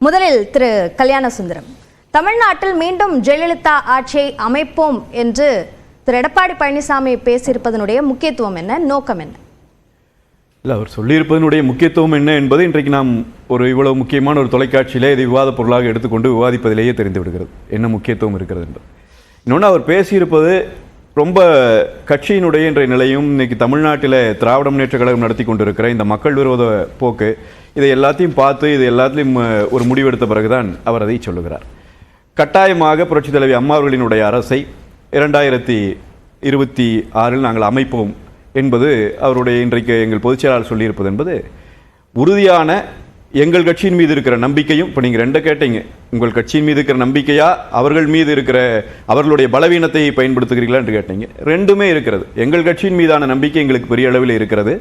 முதலில் திரு கல்யாண சுந்தரம், தமிழ்நாட்டில் மீண்டும் ஜெயலலிதா ஆட்சியை அமைப்போம் என்று திரு எடப்பாடி பழனிசாமி பேசியிருப்பதனுடைய முக்கியத்துவம் என்ன, நோக்கம் என்ன? இல்லை, அவர் சொல்லியிருப்பதனுடைய முக்கியத்துவம் என்ன என்பது இன்றைக்கு நாம் இவ்வளவு முக்கியமான ஒரு தொலைக்காட்சியிலே இதை விவாத பொருளாக எடுத்துக்கொண்டு விவாதிப்பதிலேயே தெரிந்து விடுகிறது என்ன முக்கியத்துவம் இருக்கிறது என்பது. இன்னொன்று, அவர் பேசியிருப்பது ரொம்ப கட்சியினுடைய இன்றைய நிலையும் இன்னைக்கு தமிழ்நாட்டில் திராவிட முன்னேற்ற கழகம் நடத்தி கொண்டிருக்கிற இந்த மக்கள் விரோத போக்கு, இதை எல்லாத்தையும் பார்த்து இது எல்லாத்திலையும் ஒரு முடிவெடுத்த பிறகுதான் அவர் அதை சொல்லுகிறார். கட்டாயமாக புரட்சித் தலைவி அம்மா அவர்களினுடைய அரசை 2026 நாங்கள் அமைப்போம் என்பது அவருடைய இன்றைக்கு எங்கள் பொதுச் செயலாளர் சொல்லியிருப்பது என்பது உறுதியான எங்கள் கட்சியின் மீது இருக்கிற நம்பிக்கையும். இப்போ நீங்கள் ரெண்டை கேட்டீங்க, உங்கள் கட்சியின் மீது இருக்கிற நம்பிக்கையா அவர்கள் மீது இருக்கிற அவர்களுடைய பலவீனத்தை பயன்படுத்துகிறீர்களா என்று கேட்டீங்க. ரெண்டுமே இருக்கிறது. எங்கள் கட்சியின் மீதான நம்பிக்கை எங்களுக்கு பெரிய அளவில் இருக்கிறது.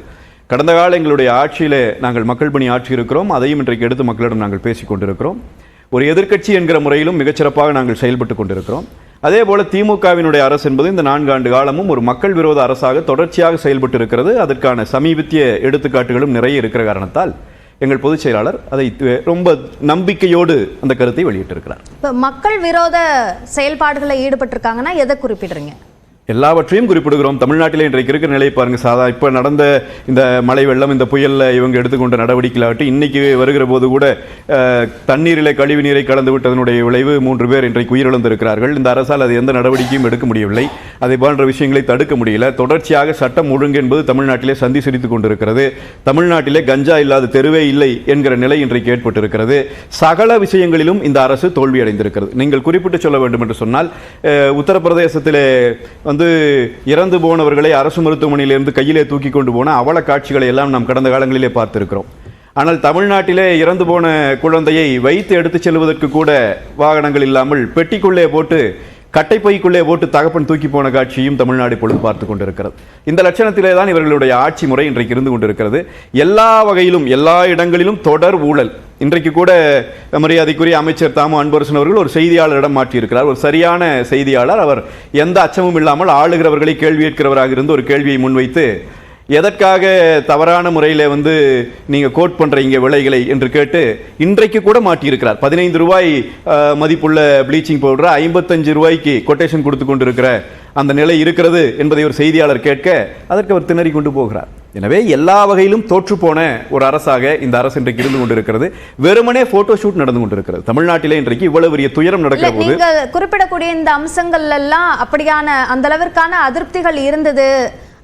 கடந்த கால எங்களுடைய ஆட்சியில் நாங்கள் மக்கள் பணி ஆட்சி இருக்கிறோம், அதையும் இன்றைக்கு எடுத்து மக்களிடம் நாங்கள் பேசிக் கொண்டிருக்கிறோம். ஒரு எதிர்க்கட்சி என்கிற முறையிலும் மிகச்சிறப்பாக நாங்கள் செயல்பட்டு கொண்டிருக்கிறோம். அதே போல திமுகவினுடைய அரசு என்பது இந்த 4 ஆண்டு காலமும் ஒரு மக்கள் விரோத அரசாக தொடர்ச்சியாக செயல்பட்டு இருக்கிறது. அதற்கான சமீபத்திய எடுத்துக்காட்டுகளும் நிறைய இருக்கிற காரணத்தால் எங்கள் பொதுச் செயலாளர் அதை ரொம்ப நம்பிக்கையோடு அந்த கருத்தை வெளியிட்டிருக்கிறார். இப்போ மக்கள் விரோத செயல்பாடுகளில் ஈடுபட்டிருக்காங்கன்னா எதை குறிப்பிடுறீங்க? எல்லாவற்றையும் குறிப்பிடுகிறோம். தமிழ்நாட்டில் இன்றைக்கு இருக்கிற நிலையை பாருங்க. இப்போ நடந்த இந்த மழை வெள்ளம், இந்த புயலில் இவங்க எடுத்துக்கொண்ட நடவடிக்கையாகட்டும், இன்னைக்கு வருகிற போது கூட தண்ணீரிலே கழிவு நீரை கலந்து விட்டதனுடைய விளைவு 3 பேர் இன்றைக்கு உயிரிழந்திருக்கிறார்கள். இந்த அரசால் அது எந்த நடவடிக்கையும் எடுக்க முடியவில்லை. அதை போன்ற விஷயங்களை தடுக்க முடியல. தொடர்ச்சியாக சட்டம் ஒழுங்கு என்பது தமிழ்நாட்டிலே சந்தி சிரித்துக் கொண்டிருக்கிறது. தமிழ்நாட்டிலே கஞ்சா இல்லாத தெருவே இல்லை என்கிற நிலை இன்றைக்கு ஏற்பட்டிருக்கிறது. சகல விஷயங்களிலும் இந்த அரசு தோல்வி அடைந்திருக்கிறது. நீங்கள் குறிப்பிட்டு சொல்ல வேண்டும் என்று சொன்னால், உத்தரப்பிரதேசத்திலே இறந்து போனவர்களை அரசு மருத்துவமனையிலிருந்து கையிலே தூக்கி கொண்டு போன அவல காட்சிகளை எல்லாம் நாம் கடந்த காலங்களிலே பார்த்திருக்கிறோம். ஆனால் தமிழ்நாட்டிலே இறந்து போன குழந்தையை வைத்து எடுத்துச் செல்வதற்கு கூட வாகனங்கள் இல்லாமல் பெட்டிக்குள்ளே போட்டு, கட்டைப்பைக்குள்ளே போட்டு தகப்பன் தூக்கி போன காட்சியும் தமிழ்நாடு இப்பொழுது பார்த்து கொண்டிருக்கிறது. இந்த லட்சணத்திலே தான் இவர்களுடைய ஆட்சி முறை இன்றைக்கு இருந்து கொண்டிருக்கிறது. எல்லா வகையிலும் எல்லா இடங்களிலும் தொடர் ஊழல். இன்றைக்கு கூட மரியாதைக்குரிய அமைச்சர் தாமு அன்பரசன் அவர்கள் ஒரு செய்தியாளரிடம் மாற்றியிருக்கிறார். ஒரு சரியான செய்தியாளர். அவர் எந்த அச்சமும் இல்லாமல் ஆளுகிறவர்களை கேள்வி கேட்கிறவராக இருந்து ஒரு கேள்வியை முன்வைத்து, எதற்காக தவறான முறையில் நீங்க கோட் பண்றீங்க விலைகளை என்று கேட்டு இன்றைக்கு கூட மாட்டியிருக்கிறார். 15 ரூபாய் மதிப்புள்ள ப்ளீச்சிங் பவுடர் 55 ரூபாய்க்கு கொட்டேஷன் கொடுத்து கொண்டிருக்கிற அந்த நிலை இருக்கிறது என்பதை ஒரு செய்தியாளர் கேட்க அதற்கு அவர் திணறி கொண்டு போகிறார். எனவே எல்லா வகையிலும் தோற்று போன ஒரு அரசாக இந்த அரசு இன்றைக்கு இருந்து கொண்டிருக்கிறது. வெறுமனே போட்டோ ஷூட் நடந்து கொண்டிருக்கிறது. தமிழ்நாட்டிலே இன்றைக்கு இவ்வளவு பெரிய துயரம் நடக்கிற போது குறிப்பிடக்கூடிய இந்த அம்சங்கள் எல்லாம் அப்படியான அந்த அளவிற்கான அதிருப்திகள் இருந்தது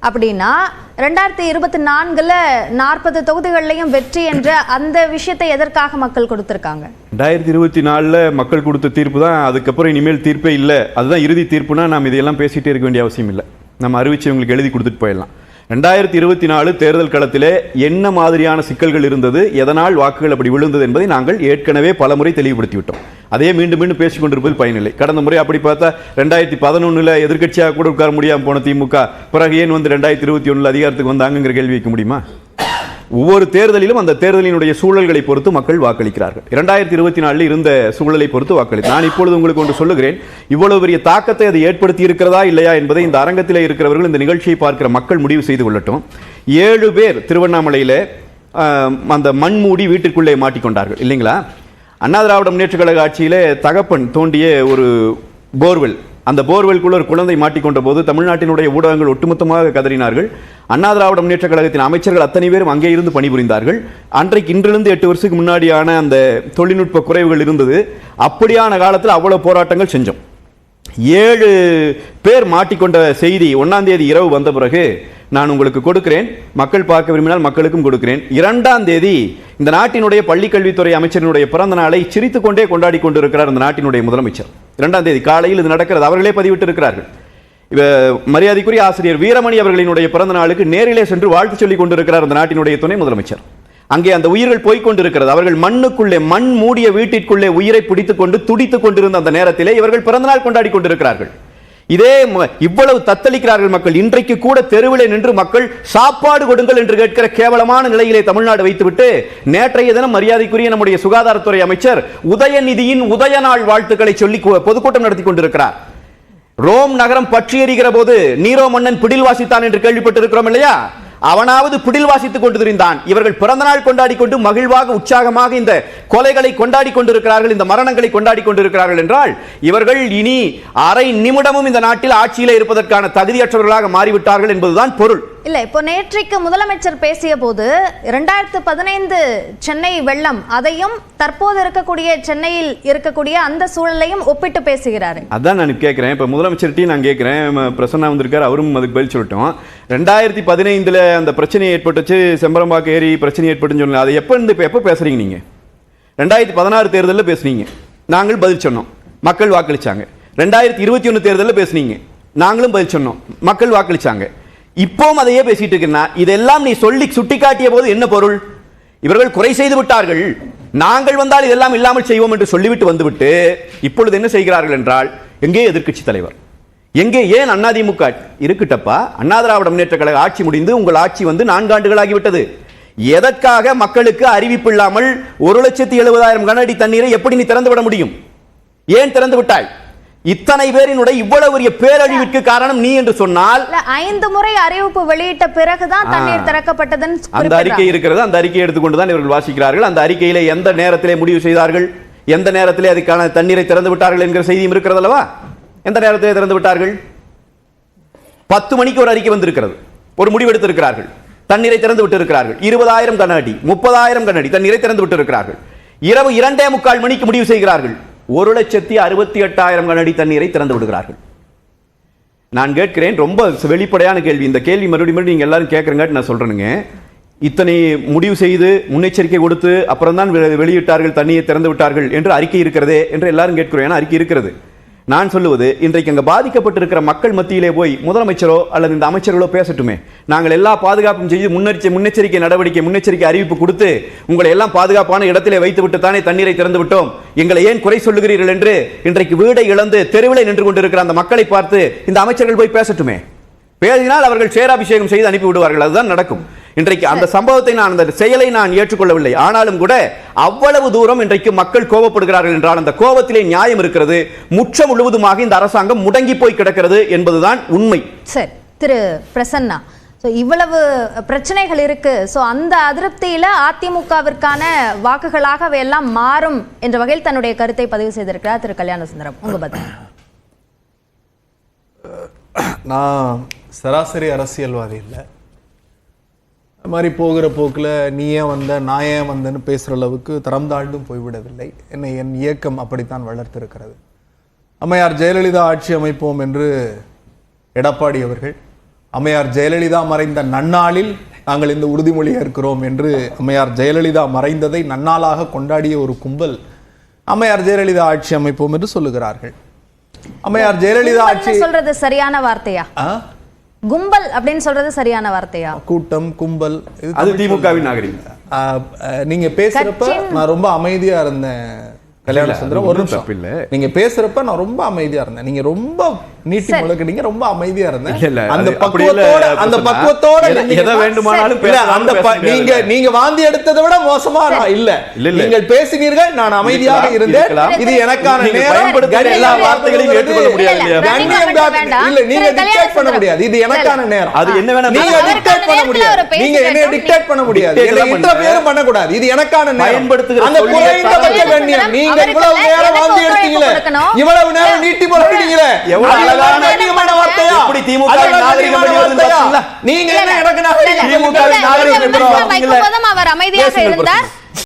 அப்படின்னா 2024 40 தொகுதிகளிலையும் வெற்றி என்ற அந்த விஷயத்தை எதற்காக மக்கள் கொடுத்திருக்காங்க? 2024 மக்கள் கொடுத்த தீர்ப்பு தான். அதுக்கப்புறம் இனிமேல் தீர்ப்பே இல்லை, அதுதான் இறுதி தீர்ப்புனா நாம் இதையெல்லாம் பேசிட்டே இருக்க வேண்டிய அவசியம் இல்லை. நம்ம அறிவிச்சு உங்களுக்கு எழுதி கொடுத்துட்டு போயிடலாம். 2024 தேர்தல் களத்திலே என்ன மாதிரியான சிக்கல்கள் இருந்தது, எதனால் வாக்குகள் அப்படி விழுந்தது என்பதை நாங்கள் ஏற்கனவே பல முறை தெளிவுபடுத்திவிட்டோம். அதே மீண்டும் மீண்டும் பேசிக் கொண்டிருப்பது பயனில்லை. கடந்த முறை அப்படி பார்த்தா 2011 எதிர்க்கட்சியாக கூட உட்கார முடியாமல் போன திமுக பிறகு ஏன் 2021 அதிகாரத்துக்கு வந்தாங்கிற கேள்வி வைக்க முடியுமா? ஒவ்வொரு தேர்தலிலும் அந்த தேர்தலினுடைய சூழல்களை பொறுத்து மக்கள் வாக்களிக்கிறார்கள். 2024 இருந்த சூழலை பொறுத்து வாக்களித்தார். நான் இப்பொழுது உங்களுக்கு ஒன்று சொல்லுகிறேன். இவ்வளவு பெரிய தாக்கத்தை அது ஏற்படுத்தி இருக்கிறதா இல்லையா என்பதை இந்த அரங்கத்திலே இருக்கிறவர்கள், இந்த நிகழ்ச்சியை பார்க்கிற மக்கள் முடிவு செய்து கொள்ளட்டும். 7 பேர் திருவண்ணாமலையில் அந்த மண்மூடி வீட்டிற்குள்ளே மாட்டிக்கொண்டார்கள் இல்லைங்களா? அண்ணா திராவிட முன்னேற்ற கழக ஆட்சியிலே தகப்பன் தோண்டிய ஒரு போர்வெல், அந்த போர்வெல்குள்ள ஒரு குழந்தை மாட்டிக்கொண்ட போது தமிழ்நாட்டினுடைய ஊடகங்கள் ஒட்டுமொத்தமாக கதறினார்கள். அண்ணா திராவிட முன்னேற்ற கழகத்தின் அமைச்சர்கள் அத்தனை பேரும் அங்கே இருந்து பணிபுரிந்தார்கள். அன்றைக்கு இன்றிலிருந்து 8 வருஷத்துக்கு முன்னாடியான அந்த தொழில்நுட்ப குறைவுகள் இருந்தது. அப்படியான காலத்தில் அவ்வளவு போராட்டங்கள் செஞ்சோம். 7 பேர் மாட்டிக்கொண்ட செய்தி 1ஆம் தேதி இரவு வந்த பிறகு நான் உங்களுக்கு கொடுக்கிறேன், மக்கள் பார்க்க விரும்பினால் மக்களுக்கும் கொடுக்கிறேன். 2ஆம் தேதி இந்த நாட்டினுடைய பள்ளிக்கல்வித்துறை அமைச்சரினுடைய பிறந்த நாளை சிரித்துக் கொண்டே கொண்டாடி கொண்டிருக்கிறார் இந்த நாட்டினுடைய முதலமைச்சர். 2ஆம் தேதி காலையில் இது நடக்கிறது. அவர்களே பதிவிட்டு இருக்கிறார்கள். மரியாதைக்குரிய ஆசிரியர் வீரமணி அவர்களினுடைய பிறந்த நாளுக்கு நேரிலே சென்று வாழ்த்து சொல்லிக் கொண்டிருக்கிறார் இந்த நாட்டினுடைய துணை முதலமைச்சர். அங்கே அந்த உயிர்கள் போய்கொண்டிருக்கிறது. அவர்கள் மண்ணுக்குள்ளே, மண் மூடிய வீட்டிற்குள்ளே உயிரை பிடித்துக் கொண்டு துடித்துக் கொண்டிருந்த அந்த நேரத்திலே இவர்கள் பிறந்தநாள் கொண்டாடி கொண்டிருக்கிறார்கள். இதே இவ்வளவு தத்தளிக்கிறார்கள் மக்கள். இன்றைக்கு கூட தெருவிலே நின்று மக்கள் சாப்பாடு கொடுங்கள் என்று கேட்கிற கேவலமான நிலையிலே தமிழ்நாடு வைத்துவிட்டு, நேற்றைய தினம் மரியாதைக்குரிய நம்முடைய சுகாதாரத்துறை அமைச்சர் உதயநிதியின் உதய நாள் வாழ்த்துக்களை சொல்லி பொதுக்கூட்டம் நடத்தி கொண்டிருக்கிறார். ரோம் நகரம் பற்றி எறிகிற போது நீரோ மன்னன் பிடில் வாசித்தான் என்று கேள்விப்பட்டிருக்கிறோம் இல்லையா? அவனாவது பிடில் வாசித்துக் கொண்டு திரிந்தான். இவர்கள் பிறந்த நாள் கொண்டாடி கொண்டு மகிழ்வாக உற்சாகமாக இந்த கொலைகளை கொண்டாடி கொண்டிருக்கிறார்கள், இந்த மரணங்களை கொண்டாடி கொண்டிருக்கிறார்கள் என்றால் இவர்கள் இனி அரை நிமிடமும் இந்த நாட்டில் ஆட்சியில் இருப்பதற்கான தகுதியற்றவர்களாக மாறிவிட்டார்கள் என்பதுதான் பொருள். இல்ல, இப்போ நேற்றைக்கு முதலமைச்சர் பேசிய போது 2015 சென்னை வெள்ளம் அதையும் தற்போது இருக்கக்கூடிய சென்னையில் இருக்கக்கூடிய அந்த சூழலையும் ஒப்பிட்டு பேசுகிறாரு. அதான் நான் கேட்கிறேன். இப்ப முதலமைச்சர்கிட்டையும் நான் கேட்கிறேன், பிரசன்னா வந்திருக்காரு, அவரும் அதுக்கு பதில் சொல்லிட்டோம். 2015 அந்த பிரச்சனை ஏற்பட்டுச்சு, செம்பரம்பாக்கு ஏரி பிரச்சனை ஏற்பட்டுன்னு சொன்னீங்க. அதை எப்ப பேசுறீங்க நீங்க? 2016 தேர்தலில் பேசுனீங்க, நாங்கள் பதில் சொன்னோம், மக்கள் வாக்களிச்சாங்க. 2021 தேர்தலில் பேசுனீங்க, நாங்களும் பதில் சொன்னோம், மக்கள் வாக்களிச்சாங்க. இப்போவும் அதையே பேசிட்டு இருக்கா? இதெல்லாம் நீ சொல்லி சுட்டிக்காட்டிய போது என்ன பொருள்? இவர்கள் குறை செய்து விட்டார்கள், நாங்கள் வந்தால் இதெல்லாம் இல்லாமல் செய்வோம் என்று சொல்லிவிட்டு வந்துவிட்டு இப்பொழுது என்ன செய்கிறார்கள் என்றால், எங்கே எதிர்க்கட்சி தலைவர், எங்கே ஏன் அதிமுக இருக்கட்டப்பா, அண்ணா திராவிட முன்னேற்ற கழக ஆட்சி முடிந்து உங்கள் ஆட்சி வந்து 4 ஆண்டுகளாகிவிட்டது. எதற்காக மக்களுக்கு அறிவிப்பு இல்லாமல் 1,70,000 கன அடி தண்ணீரை எப்படி நீ திறந்து விட முடியும்? ஏன் திறந்து விட்டாய்? இத்தனை பேரினுடைய இவ்வளவு பெரிய பேரழிவிற்கு காரணம் நீ என்று சொன்னால் 5 முறை அறிவிப்பு வெளியிட்ட பிறகுதான் தண்ணீர் திறக்கப்பட்டதுன்னு அந்த அறிக்கை இருக்கிறது. அந்த அறிக்கையை எடுத்துக்கொண்டுதான் இவர்கள் வாசிக்கிறார்கள். அந்த அறிக்கையில எந்த நேரத்திலே முடிவு செய்தார்கள், எந்த நேரத்திலே அதுக்கான தண்ணீரை திறந்து விட்டார்கள் என்கிற செய்தியும் இருக்கிறது அல்லவா? எந்த நேரத்திலே திறந்து விட்டார்கள்? 10 மணிக்கு ஒரு அறிக்கை வந்திருக்கிறது, ஒரு முடிவு எடுத்திருக்கிறார்கள், தண்ணீரை திறந்து விட்டு இருக்கிறார்கள். 20,000 கன அடி 30,000 கன அடி தண்ணீரை திறந்து விட்டு இருக்கிறார்கள். இரவு 2:45 மணிக்கு முடிவு செய்கிறார்கள், 1,68,000 கன அடி தண்ணீரை திறந்து விடுகிறார்கள். நான் கேட்கிறேன், ரொம்ப வெளிப்படையான கேள்வி. இந்த கேள்வி மறுபடியும் நீங்க எல்லாரும் கேட்கறங்க, நான் சொல்றேனுங்க. இத்தனை முடிவு செய்து முன்னெச்சரிக்கை கொடுத்து அப்புறம் தான் வெளியிட்டார்கள், தண்ணியை திறந்து விட்டார்கள் என்று அறிக்கை இருக்கிறதே என்று எல்லாரும் கேட்கிறோம். ஏன்னா அறிக்கை இருக்கிறது. நான் சொல்லுவது, இன்றைக்கு அங்க பாதிக்கப்பட்டிருக்கிற மக்கள் மத்தியிலே போய் முதலமைச்சரோ அல்லது இந்த அமைச்சர்களோ பேசட்டுமே. நாங்கள் எல்லா பாதுகாப்பும் செய்து முன்னெச்சரிக்கை நடவடிக்கை, முன்னெச்சரிக்கை அறிவிப்பு கொடுத்து உங்களை எல்லாம் பாதுகாப்பான இடத்திலே வைத்து விட்டு தானே தண்ணீரை திறந்து விட்டோம், எங்களை ஏன் குறை சொல்லுகிறீர்கள் என்று இன்றைக்கு வீடை இழந்து தெருவிலே நின்று கொண்டிருக்கிற அந்த மக்களை பார்த்து இந்த அமைச்சர்கள் போய் பேசட்டுமே. பேசினால் அவர்கள் சேராபிஷேகம் செய்து அனுப்பி விடுவார்கள். அதுதான் நடக்கும். இன்றைக்கு அந்த சம்பவத்தை நான், அந்த செயலை நான் ஏற்றுக்கொள்ளவில்லை. ஆனாலும் கூட அவ்வளவு தூரம் இன்றைக்கு மக்கள் கோபப்படுகிறார்கள் என்றால் அந்த கோபத்திலே நியாயம் இருக்கிறது. முற்ற முழுவதுமாக இந்த அரசாங்கம் முடங்கி போய் கிடக்கிறது என்பதுதான் உண்மை. சரி, திரு பிரசன்னா, இவ்வளவு பிரச்சனைகள் இருக்கு. அந்த அதிருப்தியில அதிமுகவிற்கான வாக்குகளாக அவையெல்லாம் மாறும் என்ற வகையில் தன்னுடைய கருத்தை பதிவு செய்திருக்கிறார் திரு கல்யாண சுந்தரம். உங்க பதில்? நான் சராசரி அரசியல்வாதி இல்லை. அது மாதிரி போகிற போக்கில் நீ ஏன் வந்த நான் ஏன் வந்தேன்னு பேசுகிற அளவுக்கு தரம் தாழ்ந்தும் போய்விடவில்லை. என்னை என் இயக்கம் அப்படித்தான் வளர்த்திருக்கிறது. அம்மையார் ஜெயலலிதா ஆட்சி அமைப்போம் என்று எடப்பாடி அவர்கள், அம்மையார் ஜெயலலிதா மறைந்த நன்னாளில் நாங்கள் இந்த உறுதிமொழி ஏற்கிறோம் என்று அம்மையார் ஜெயலலிதா மறைந்ததை நன்னாளாக கொண்டாடிய ஒரு கும்பல் அம்மையார் ஜெயலலிதா ஆட்சி அமைப்போம் என்று சொல்லுகிறார்கள். அம்மையார் ஜெயலலிதா ஆட்சி சொல்றது சரியான வார்த்தையா? கும்பல் அப்படின்னு சொல்றது சரியான வார்த்தையா? கூட்டம், கும்பல், அது திமுகவின் நாகரிகம். நீங்க பேசுறப்ப நான் ரொம்ப அமைதியா இருந்தேன் கல்யாண சுந்தரம். ஒரு நிமிஷம், நீங்க பேசுறப்ப நான் ரொம்ப அமைதியா இருந்தேன். நீங்க ரொம்ப நீட்டி முழக்கிட்டீங்க, ரொம்ப அமைதியா இருந்தேன். அந்த பக்குவத்தோட எதை வேண்டுமானாலும் நீங்க வாந்தி எடுத்ததை விட மோசமா நான் இல்ல. நீங்கள் பேசினீர்கள், நான் அமைதியாக இருந்தேன். இது எனக்கான நேரம். எல்லா வார்த்தைகளையும் ஏற்றுக்கொள்ள முடியாது. இல்ல, நீங்க டிக்டேட் பண்ண முடியாது. இது எனக்கான நேரம். அது என்ன வேணா நீங்க டிக்டேட் பண்ண முடியாது. நீங்க என்ன டிக்டேட் பண்ண முடியாது. என்ன இன்டர்ஃபியர் பண்ண கூடாது. இது எனக்கான நேரம். அந்த குறைந்தபட்ச கண்ணியம். நீங்க இவ்வளவு நேரம் வாந்தி எடுத்தீங்களே, இவ்வளவு நேரம் நீட்டி முழக்கிட்டீங்களே, எவ்வளவு அழகான கண்ணியமான வார்த்தையா? இப்படி திமுக நாகரிகம் நீங்க என்ன எனக்கு நாகரிகம்? அவர் அமைதியாக இருந்தார்.